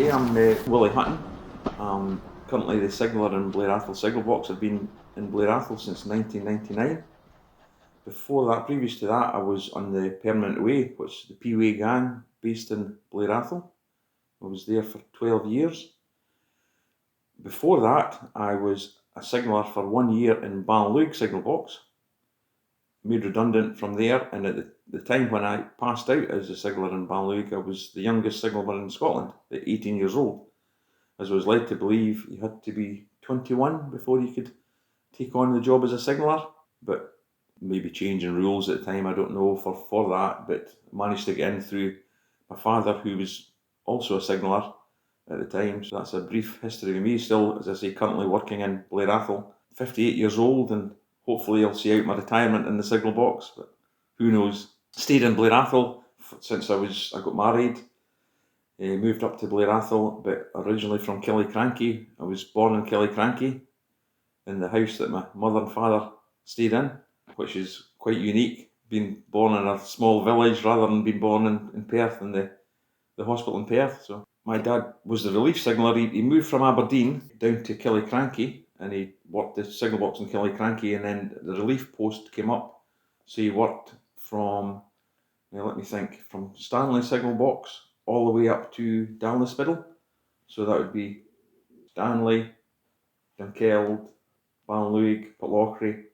Yeah, I'm Willy Hutton. I'm currently the signaller in Blair Atholl signal box. I've been in Blair Atholl since 1999. Before that, previous to that, I was on the Permanent Way, which is the P-Way gang based in Blair Atholl. I was there for 12 years. Before that, I was a signaller for 1 year in Ballinloig signal box. Made redundant from there, and at the time when I passed out as a signaller in Ballinloig, I was the youngest signaller in Scotland, at 18 years old. As I was led to believe, you had to be 21 before you could take on the job as a signaller, but maybe changing rules at the time, I don't know for that, but managed to get in through my father, who was also a signaller at the time. So that's a brief history of me. Still, as I say, currently working in Blair Atholl, 58 years old, and hopefully I'll see out my retirement in the signal box, but who knows. Stayed in Blair Atholl since I got married. Moved up to Blair Atholl, but originally from Killycrankie. I was born in Killycrankie, in the house that my mother and father stayed in, which is quite unique, being born in a small village rather than being born in Perth, in the hospital in Perth. So my dad was the relief signaller. He moved from Aberdeen down to Killycrankie, and he worked the signal box in Killycrankie, and then the relief post came up. So he worked from, from Stanley signal box all the way up to Dalnaspiddle. So that would be Stanley, Dunkeld, Ballinloig, Pitlochry,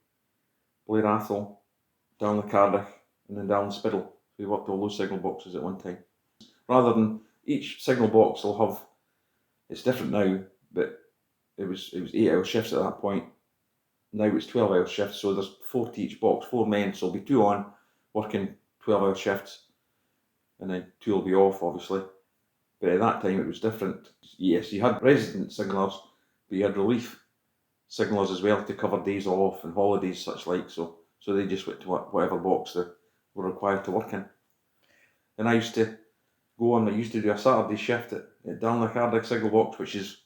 Blair Atholl, Cardiff, and then Dalnaspiddle. So we worked all those signal boxes at one time. Rather than each signal box will have, it's different now, but it was 8-hour shifts at that point. Now it's 12-hour shifts, so there's 4 to each box, 4 men, so there'll be 2 on, working 12-hour shifts, and then 2 will be off, obviously. But at that time it was different. Yes, you had resident signallers, but you had relief signallers as well to cover days off and holidays, such like. So they just went to whatever box they were required to work in. And I used to do a Saturday shift at Dalnacardiff signal box, which is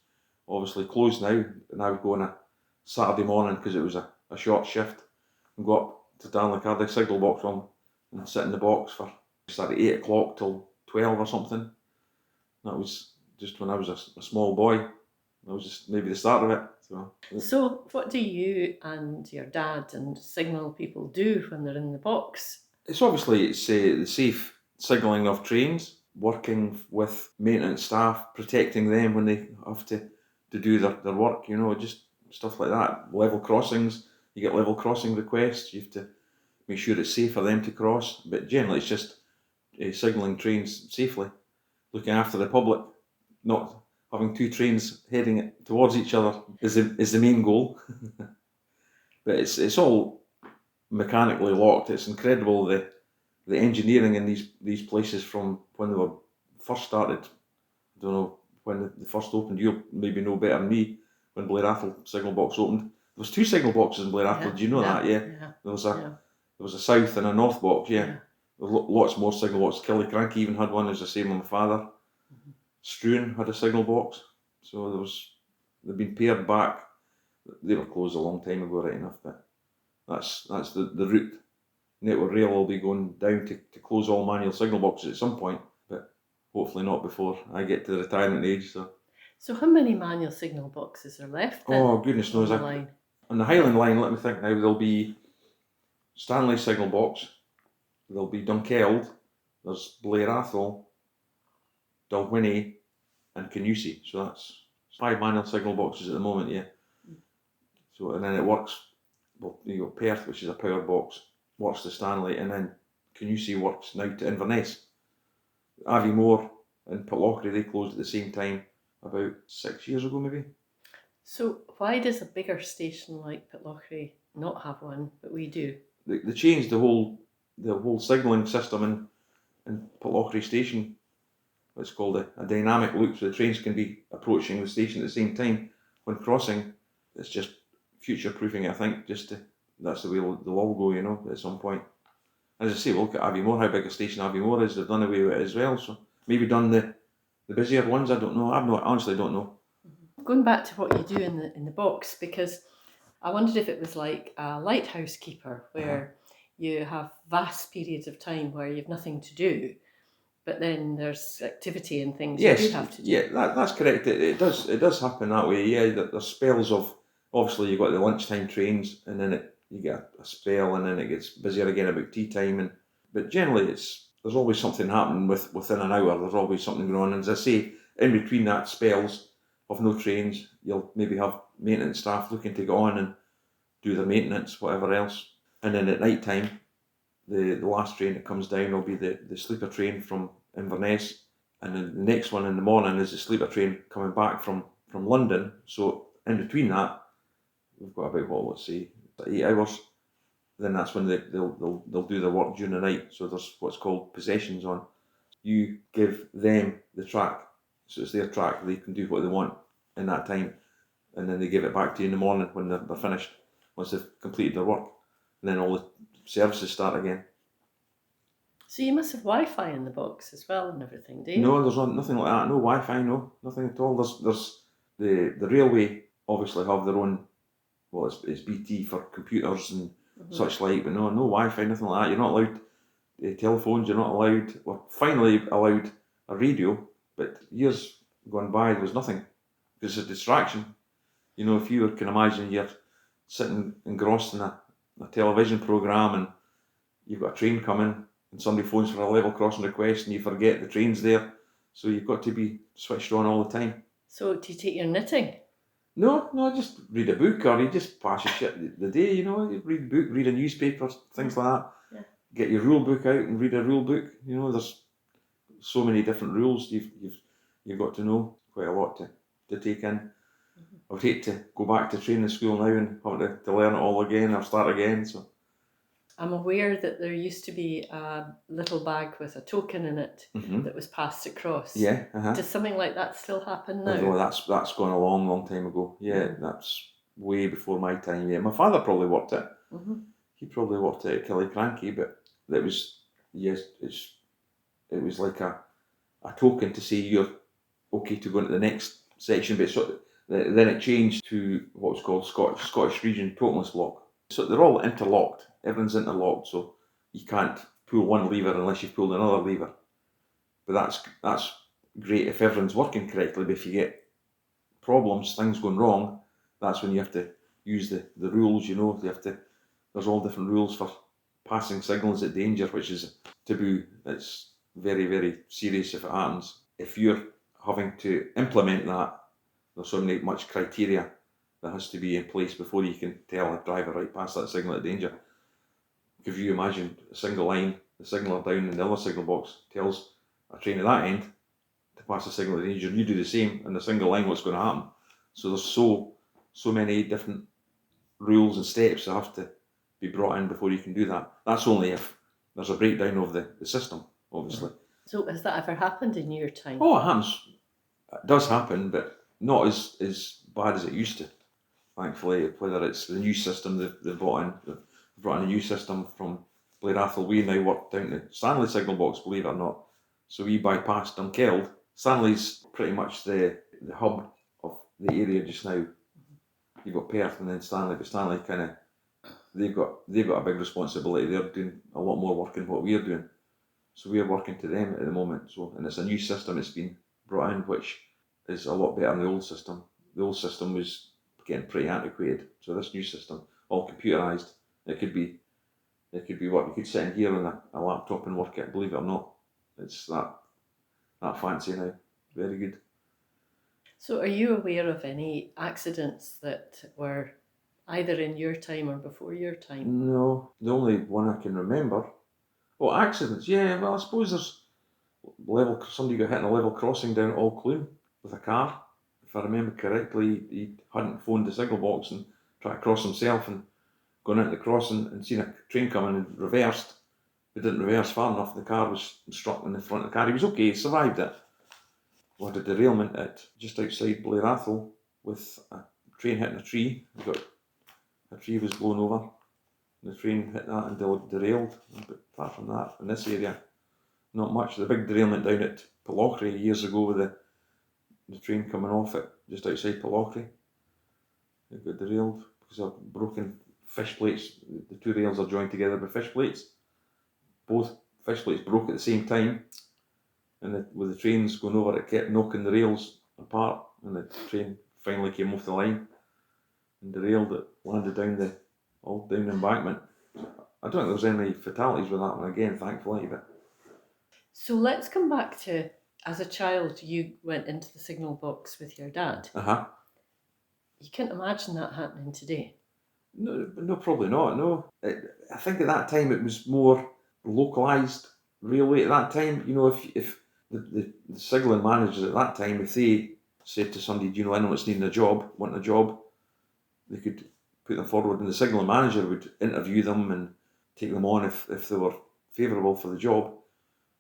obviously closed now. And I would go on a Saturday morning because it was a short shift, and go up to Dalnacardiff signal box and sit in the box for start at 8 o'clock till 12 or something. That was just when I was a small boy. That was just maybe the start of it. So what do you and your dad and signal people do when they're in the box? It's obviously the safe signalling of trains, working with maintenance staff, protecting them when they have to do their work, just stuff like that. Level crossings, you get level crossing requests, you have to make sure it's safe for them to cross, but generally it's just signalling trains safely, looking after the public, not having 2 trains heading towards each other is the main goal. But it's all mechanically locked. It's incredible the engineering in these places from when they were first started. I don't know when they first opened. You'll maybe know better than me. When Blair Atholl signal box opened, there was 2 signal boxes in Blair Atholl. Yeah, Do you know that? Yeah. There was a south and a north box. Yeah. There were lots more signal boxes. Killycrankie even had one. As I say, my father. Struan had a signal box. So they've been paired back. They were closed a long time ago, right enough. But that's the route. Network Rail will be going down to close all manual signal boxes at some point, but hopefully not before I get to the retirement age. So how many manual signal boxes are left then? Oh, goodness knows. On the Highland line, let me think now, there'll be Stanley signal box, there'll be Dunkeld, there's Blair Atholl, Dalwhinnie, and Canusie. So that's 5 manual signal boxes at the moment, yeah. So, and then it works, well, you got Perth, which is a power box, works to Stanley, and then Canusie works now to Inverness. Aviemore and Pitlochry, they closed at the same time about 6 years ago, maybe. So why does a bigger station like Pitlochry not have one, but we do? They changed the whole signalling system in Pitlochry station. It's called a dynamic loop, so the trains can be approaching the station at the same time when crossing. It's just future-proofing, I think, that's the way they'll all go, at some point. As I say, we'll look at Aviemore, how big a station Aviemore is. They've done away with it as well, so maybe done the busier ones. I don't know. Honestly don't know. Going back to what you do in the box, because I wondered if it was like a lighthouse keeper, where you have vast periods of time where you have nothing to do, but then there's activity and things Yes, you do have to do. yeah, that's correct. It does happen that way. Yeah, there's spells of, obviously you've got the lunchtime trains, and then you get a spell, and then it gets busier again about tea time. But generally, there's always something happening within an hour. There's always something going on. And as I say, in between that spells of no trains, you'll maybe have maintenance staff looking to go on and do their maintenance, whatever else. And then at night time, the last train that comes down will be the sleeper train from Inverness, and then the next one in the morning is the sleeper train coming back from London. So in between that, we've got about, what, let's say 8 hours. Then that's when they'll do their work during the night. So there's what's called possessions on. You give them the track, so it's their track. They can do what they want in that time, and then they give it back to you in the morning when they're finished, once they've completed their work, and then all the services start again. So you must have Wi-Fi in the box as well and everything, do you? No, there's nothing like that. No Wi-Fi. No, nothing at all. There's the railway obviously have their own. Well, it's BT for computers and such like, but no Wi-Fi, nothing like that. You're not allowed telephones. You're not allowed. We're finally allowed a radio, but years gone by there was nothing. Because it's a distraction. You know, if you can imagine you're sitting engrossed in a television programme and you've got a train coming and somebody phones for a level crossing request and you forget the train's there, so you've got to be switched on all the time. So do you take your knitting? No, just read a book, or you just pass your shit the day, you know, you read a book, read a newspaper, things like that. Yeah. Get your rule book out and read a rule book. You know, there's so many different rules you've got to know, quite a lot to take in. I would hate to go back to training school now and have to learn it all again or start again. So I'm aware that there used to be a little bag with a token in it that was passed across. Yeah. Does something like that still happen now? Although that's gone a long time ago. Yeah, that's way before my time. Yeah, my father probably worked it. He probably worked it at Killycranky, but it was it was like a token to say you're okay to go into the next section. But then it changed to what was called Scottish Region Totalist Lock. So they're all interlocked. Everything's interlocked, so you can't pull one lever unless you've pulled another lever. But that's great if everything's working correctly. But if you get problems, things going wrong, that's when you have to use the rules. You know, there's all different rules for passing signals at danger, which is taboo. It's very, very serious if it happens. If you're having to implement that, there's so much criteria that has to be in place before you can tell a driver, right, pass that signal at danger. If you imagine a single line, the signaller down in the other signal box tells a train at that end to pass a signal at danger, you do the same, and the single line, what's going to happen? So there's so many different rules and steps that have to be brought in before you can do that. That's only if there's a breakdown of the system, obviously. So has that ever happened in your time? Oh, it happens. It does happen, but not as bad as it used to. Thankfully, whether it's the new system they've brought in a new system from Blair Atholl. We now work down to Stanley signal box, believe it or not. So we bypassed Dunkeld. Stanley's pretty much the hub of the area just now. You've got Perth and then Stanley, but Stanley they've got a big responsibility. They're doing a lot more work than what we're doing. So we're working to them at the moment. And it's a new system that's been brought in, which is a lot better than the old system. The old system was getting pretty antiquated. So this new system, all computerised, it could be what you could sit in here on a laptop and work it. Believe it or not, it's that fancy now. Very good. So are you aware of any accidents that were either in your time or before your time? No, the only one I can remember. Oh, accidents. Yeah, well, I suppose there's somebody got hit in a level crossing down at Clune with a car. If I remember correctly, he hadn't phoned the signal box and tried to cross himself and gone into the crossing and seen a train coming and reversed. He didn't reverse far enough. The car was struck in the front of the car. He was okay. He survived it. We had a derailment at just outside Blair Atholl with a train hitting a tree. A tree was blown over. The train hit that and derailed. But apart from that, in this area, not much. The big derailment down at Palochry years ago with the train coming off it just outside Palochry. It got derailed because of broken fish plates. The two rails are joined together by fish plates. Both fish plates broke at the same time. and with the trains going over, it kept knocking the rails apart, and the train finally came off the line and derailed. It landed all down the embankment. I don't think there was any fatalities with that one again, thankfully. But So let's come back to, as a child, you went into the signal box with your dad. You can't imagine that happening today. No, probably not. No, I think at that time it was more localised railway. At that time, if the signalling managers at that time, if they said to somebody, "Do you know anyone's needing a job, wanting a job?" they could put them forward, and the signalling manager would interview them and take them on if they were favourable for the job.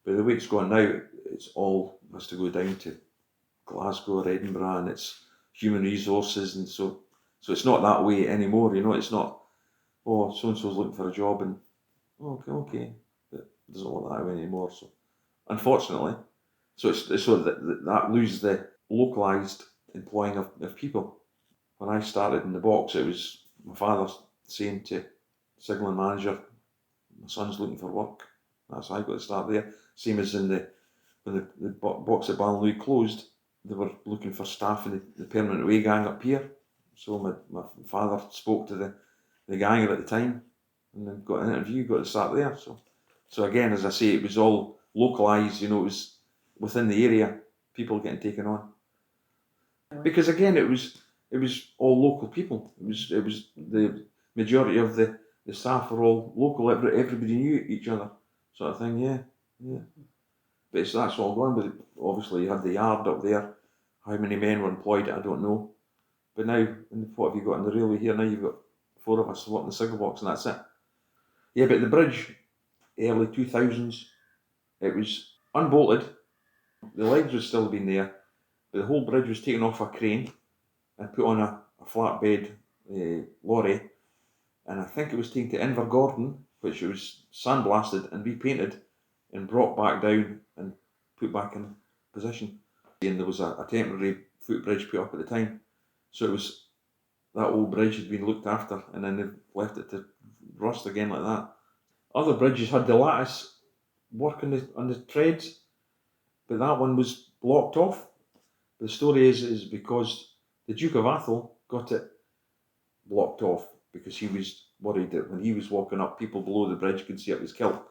But the way it's going now, it's all has to go down to Glasgow or Edinburgh, and it's human resources, and so it's not that way anymore. It's not, oh, so and so's looking for a job, and okay, it doesn't work that way anymore. So unfortunately, so that loses the localised employing of people. When I started in the box, it was my father saying to signalling manager, "My son's looking for work." That's how I got to start there. Same as when the box at Ballinlough closed, they were looking for staff in the permanent way gang up here. So my father spoke to the ganger at the time, and then got an interview, got to start there. So again, as I say, it was all localised. It was within the area, people getting taken on. Because again, it was all local people. It was the majority of the staff were all local. Everybody knew each other, sort of thing. Yeah. But that's all gone. But obviously, you had the yard up there. How many men were employed? I don't know. But now, what have you got in the railway here? Now you've got 4 of us working the signal box, and that's it. Yeah, but the bridge, early 2000s, it was unbolted. The legs would still been there, but the whole bridge was taken off a crane and put on a flatbed lorry, and I think it was taken to Invergordon, which it was sandblasted and repainted and brought back down and put back in position. And there was a temporary footbridge put up at the time, so it was that old bridge had been looked after, and then they've left it to rust again like that. Other bridges had the lattice work on the treads, but that one was blocked off. The story is because the Duke of Atholl got it blocked off because he was worried that when he was walking up, people below the bridge could see up his kilt.